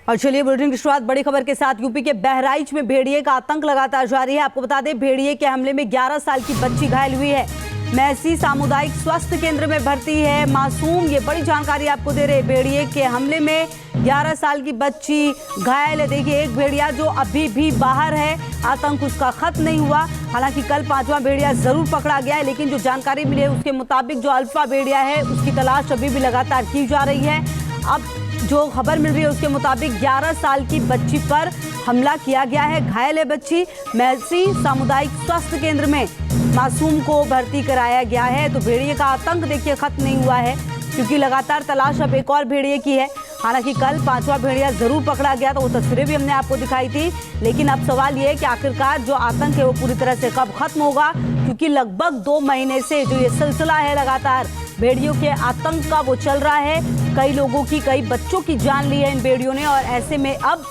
और चलिए बुलेटिन की शुरुआत बड़ी खबर के साथ। यूपी के बहराइच में भेड़िए का आतंक लगातार जारी है। आपको बता दें, भेड़िए के हमले में 11 साल की बच्ची घायल हुई है। मैसी सामुदायिक स्वास्थ्य केंद्र में भर्ती है मासूम। ये बड़ी जानकारी आपको दे रहे। भेड़िए के हमले में 11 साल की बच्ची घायल है। देखिए, एक भेड़िया जो अभी भी बाहर है, आतंक उसका खत्म नहीं हुआ। हालांकि कल 5वां भेड़िया जरूर पकड़ा गया है, लेकिन जो जानकारी मिली है उसके मुताबिक जो अल्फा भेड़िया है उसकी तलाश अभी भी लगातार की जा रही है। अब जो खबर मिल रही है उसके मुताबिक 11 साल की बच्ची पर हमला किया गया है। घायल है बच्ची। मैसी सामुदायिक स्वास्थ्य केंद्र में मासूम को भर्ती कराया गया है। तो भेड़िए का आतंक देखिए खत्म नहीं हुआ है, क्योंकि लगातार तलाश अब एक और भेड़िए की है। हालांकि कल 5वां भेड़िया जरूर पकड़ा गया, तो वो तस्वीरें भी हमने आपको दिखाई थी। लेकिन अब सवाल ये है कि आखिरकार जो आतंक है वो पूरी तरह से कब खत्म होगा, क्योंकि लगभग 2 महीने से जो ये सिलसिला है लगातार भेड़ियों के आतंक का वो चल रहा है। कई लोगों की, कई बच्चों की जान ली है इन भेड़ियों ने। और ऐसे में अब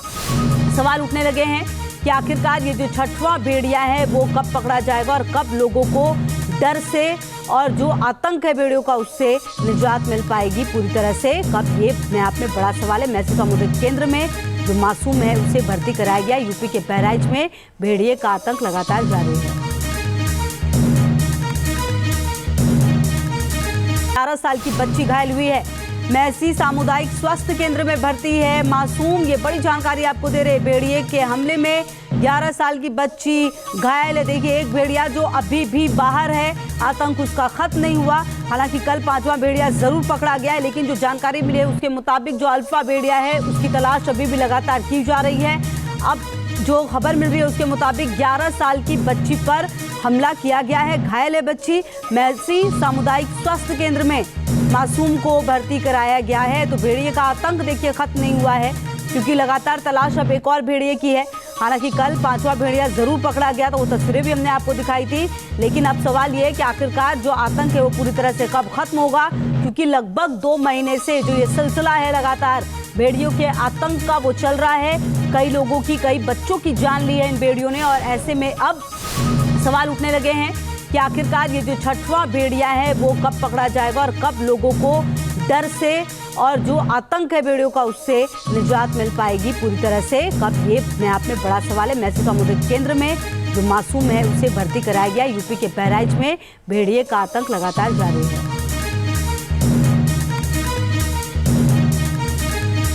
सवाल उठने लगे हैं कि आखिरकार ये जो 6वां भेड़िया है वो कब पकड़ा जाएगा और कब लोगों को डर से और जो आतंक है भेड़ियों का उससे निजात मिल पाएगी पूरी तरह से। कब, ये अपने आप में बड़ा सवाल है। मैसी सामुदायिक केंद्र में जो मासूम है उसे भर्ती कराया गया। यूपी के बहराइच में भेड़िए का आतंक लगातार जारी है। 11 साल की बच्ची घायल हुई है। मैसी सामुदायिक स्वास्थ्य केंद्र में भर्ती है मासूम। ये बड़ी जानकारी आपको दे रहे। भेड़िए के हमले में 11 साल की बच्ची घायल है। देखिए, एक भेड़िया जो अभी भी बाहर है, आतंक उसका खत्म नहीं हुआ। हालांकि कल 5वां भेड़िया जरूर पकड़ा गया है, लेकिन जो जानकारी मिली है उसके मुताबिक जो अल्फा भेड़िया है उसकी तलाश अभी भी लगातार की जा रही है। अब जो खबर मिल रही है उसके मुताबिक 11 साल की बच्ची पर हमला किया गया है। घायल है बच्ची। मैसी सामुदायिक स्वास्थ्य केंद्र में मासूम को भर्ती कराया गया है। तो भेड़िए का आतंक देखिए खत्म नहीं हुआ है, क्योंकि लगातार तलाश अब एक और भेड़िए की है। हालांकि कल 5वां भेड़िया जरूर पकड़ा गया, तो वो तस्वीरें भी हमने आपको दिखाई थी। लेकिन अब सवाल ये है कि आखिरकार जो आतंक है वो पूरी तरह से कब खत्म होगा, क्योंकि लगभग 2 महीने से जो ये सिलसिला है लगातार भेड़ियों के आतंक का वो चल रहा है। कई लोगों की, कई बच्चों की जान ली है इन भेड़ियों ने। और ऐसे में अब सवाल उठने लगे हैं कि आखिरकार ये जो 6वां भेड़िया है वो कब पकड़ा जाएगा और कब लोगों को डर से और जो आतंक है भेड़ियों का उससे निजात मिल पाएगी पूरी तरह से। कब, ये अपने आप में बड़ा सवाल है। मैसी सामुदायिक केंद्र में जो मासूम है उसे भर्ती कराया गया। यूपी के बहराइच में भेड़िए का आतंक लगातार जारी है।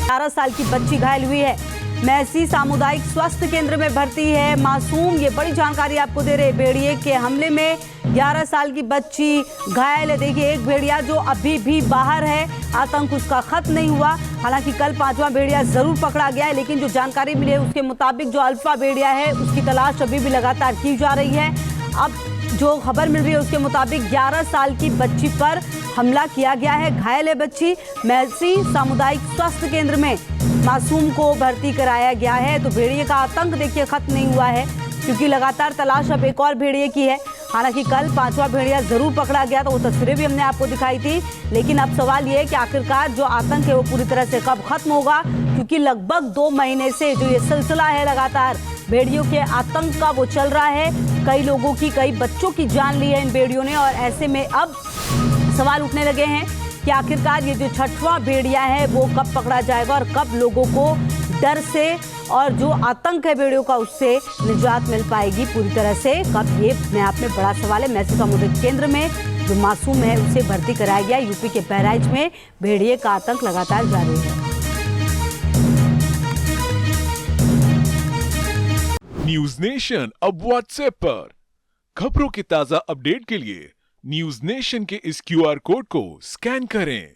11 साल की बच्ची घायल हुई है। मैसी सामुदायिक स्वास्थ्य केंद्र में भर्ती है मासूम। ये बड़ी जानकारी आपको दे रहे। भेड़िए के हमले में 11 साल की बच्ची घायल है। देखिए, एक भेड़िया जो अभी भी बाहर है, आतंक उसका खत्म नहीं हुआ। हालांकि कल 5वां भेड़िया जरूर पकड़ा गया है, लेकिन जो जानकारी मिली है उसके मुताबिक जो अल्फा भेड़िया है उसकी तलाश अभी भी लगातार की जा रही है। अब जो खबर मिल रही है उसके मुताबिक 11 साल की बच्ची पर हमला किया गया है। घायल है बच्ची। मैसी सामुदायिक स्वास्थ्य केंद्र में मासूम को भर्ती कराया गया है। तो भेड़िए का आतंक देखिए खत्म नहीं हुआ है, क्योंकि लगातार तलाश अब एक और भेड़िए की है। हालांकि कल 5वां भेड़िया जरूर पकड़ा गया, तो वो तस्वीरें भी हमने आपको दिखाई थी। लेकिन अब सवाल ये है कि आखिरकार जो आतंक है वो पूरी तरह से कब खत्म होगा, क्योंकि लगभग 2 महीने से जो ये सिलसिला है लगातार भेड़ियों के आतंक का वो चल रहा है। कई लोगों की, कई बच्चों की जान ली है इन भेड़ियों ने। और ऐसे में अब सवाल उठने लगे हैं कि आखिरकार ये जो 6वां भेड़िया है वो कब पकड़ा जाएगा और कब लोगों को डर से और जो आतंक है भेड़ियों का उससे निजात मिल पाएगी पूरी तरह से। कब, ये अपने आप में बड़ा सवाल है। मैसी सामुदायिक केंद्र में जो मासूम है उसे भर्ती कराया गया। यूपी के बहराइच में भेड़िए का आतंक लगातार जारी है। न्यूज नेशन अब व्हाट्सएप पर खबरों के ताजा अपडेट के लिए न्यूज नेशन के इस QR कोड को स्कैन करें।